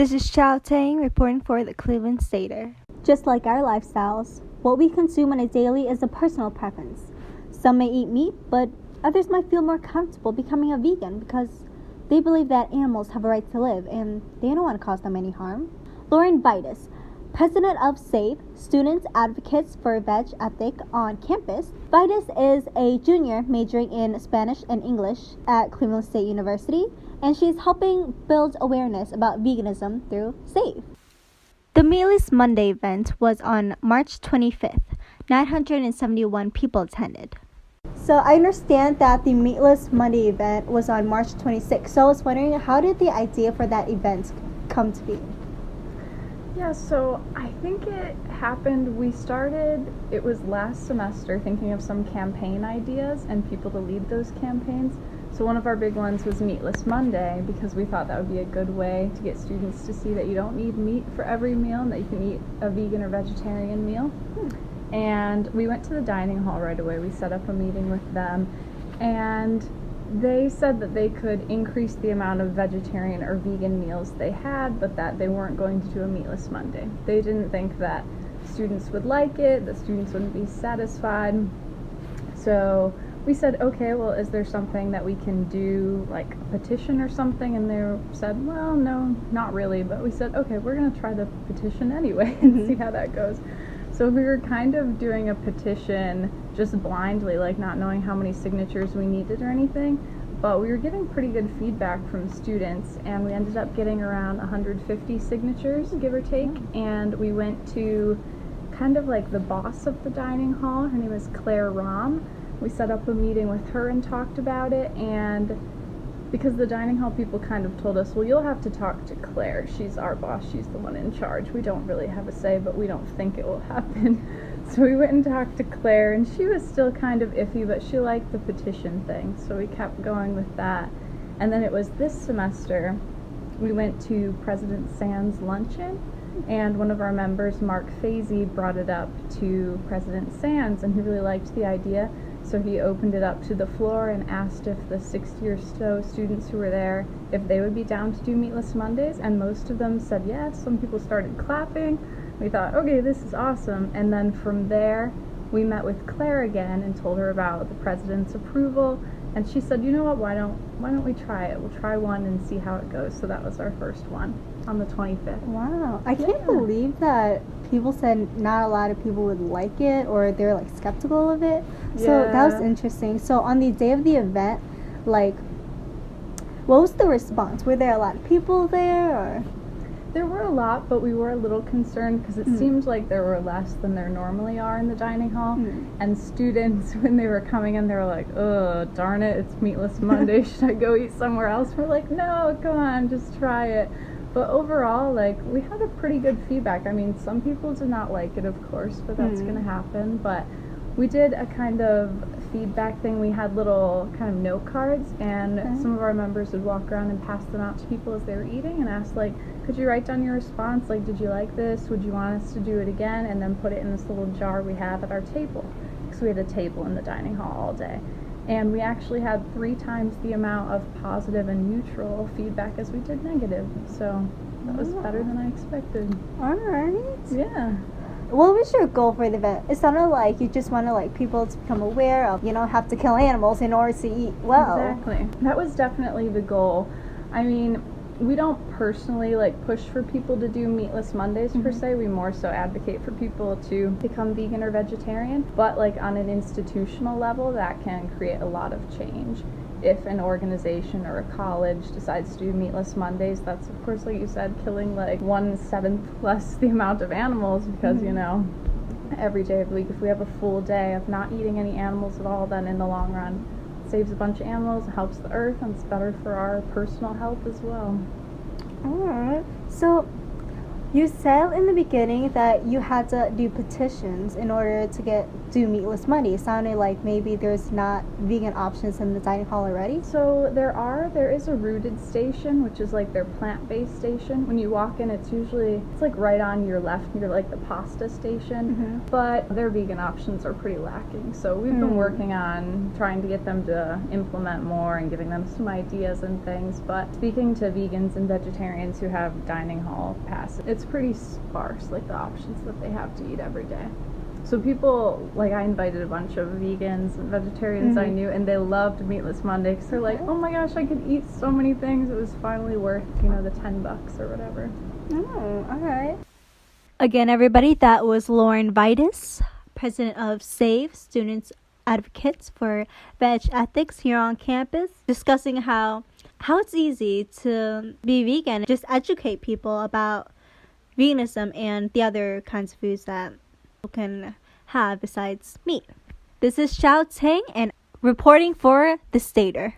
This is Chau Tang reporting for the Cleveland Stater. Just like our lifestyles, what we consume on a daily is a personal preference. Some may eat meat, but others might feel more comfortable becoming a vegan because they believe that animals have a right to live and they don't want to cause them any harm. Lauren Bidas, president of SAVE, Students Advocates for Veg Ethics on campus. Bidas is a junior majoring in Spanish and English at Cleveland State University, and she's helping build awareness about veganism through SAVE. The Meatless Monday event was on March 25th. 971 people attended. So I understand that the Meatless Monday event was on March 26th. So I was wondering, how did the idea for that event come to be? Yeah, so I think it happened, it was last semester, thinking of some campaign ideas and people to lead those campaigns. So one of our big ones was Meatless Monday, because we thought that would be a good way to get students to see that you don't need meat for every meal and that you can eat a vegan or vegetarian meal. And we went to the dining hall right away. We set up a meeting with them, and they said that they could increase the amount of vegetarian or vegan meals they had, but that they weren't going to do a Meatless Monday. They didn't think that students would like it, that students wouldn't be satisfied. So we said, okay, well, is there something that we can do, like a petition or something? And they said, well, no, not really. But we said, okay, we're going to try the petition anyway and see how that goes. So we were kind of doing a petition just blindly, like not knowing how many signatures we needed or anything, but we were getting pretty good feedback from students, and we ended up getting around 150 signatures, give or take, and we went to kind of like the boss of the dining hall. Her name is Claire Rom. We set up a meeting with her and talked about it, and because the dining hall people kind of told us, well, you'll have to talk to Claire. She's our boss. She's the one in charge. We don't really have a say, but we don't think it will happen. So we went and talked to Claire, and she was still kind of iffy, but she liked the petition thing. So we kept going with that. And then it was this semester, we went to President Sand's luncheon, and one of our members, Mark Fazy, brought it up to President Sands, and he really liked the idea. So he opened it up to the floor and asked if the 60 or so students who were there, if they would be down to do Meatless Mondays, and most of them said yes. Some people started clapping. We thought, okay, this is awesome. And then from there, we met with Claire again and told her about the president's approval, and she said, you know what, why don't we try it? We'll try one and see how it goes. So that was our first one on the 25th. Wow, I can't believe that people said not a lot of people would like it, or they're like skeptical of it. So that was interesting. So on the day of the event, like, what was the response? Were there a lot of people there, or? There were a lot, but we were a little concerned because it seemed like there were less than there normally are in the dining hall. And students, when they were coming in, they were like, oh, darn it, it's Meatless Monday. Should I go eat somewhere else? We're like, no, come on, just try it. But overall, like, we had a pretty good feedback. I mean, some people did not like it, of course, but that's going to happen. But we did a kind of feedback thing. We had little kind of note cards, and some of our members would walk around and pass them out to people as they were eating and ask, like, could you write down your response? Like, did you like this? Would you want us to do it again? And then put it in this little jar we have at our table, because we had a table in the dining hall all day. And we actually had 3 times the amount of positive and neutral feedback as we did negative. So that was better than I expected. All right. Yeah. What was your goal for the event? It sounded like you just wanted like people to become aware of, you don't have to kill animals in order to eat well. Exactly. That was definitely the goal. I mean, we don't personally like push for people to do Meatless Mondays per se. We more so advocate for people to become vegan or vegetarian. But like on an institutional level, that can create a lot of change. If an organization or a college decides to do Meatless Mondays, that's of course, like you said, killing like 1/7 less the amount of animals, because you know, every day of the week, if we have a full day of not eating any animals at all, then in the long run it saves a bunch of animals, it helps the earth, and it's better for our personal health as well. Alright. So You said in the beginning that you had to do petitions in order to do Meatless Monday. It sounded like maybe there's not vegan options in the dining hall already. So there is a rooted station, which is like their plant-based station. When you walk in, it's like right on your left near like the pasta station, but their vegan options are pretty lacking. So we've been working on trying to get them to implement more and giving them some ideas and things. But speaking to vegans and vegetarians who have dining hall passes, it's pretty sparse, like the options that they have to eat every day. So people, like I invited a bunch of vegans and vegetarians I knew, and they loved Meatless Monday because they're like, oh my gosh, I could eat so many things. It was finally worth, the $10 or whatever. Oh, all right. Again, everybody, that was Lauren Bidas, president of SAVE, Students Advocates for Veg Ethics here on campus, discussing how it's easy to be vegan. Just educate people about veganism and the other kinds of foods that people can have besides meat. This is Chau Tang and reporting for The Stater.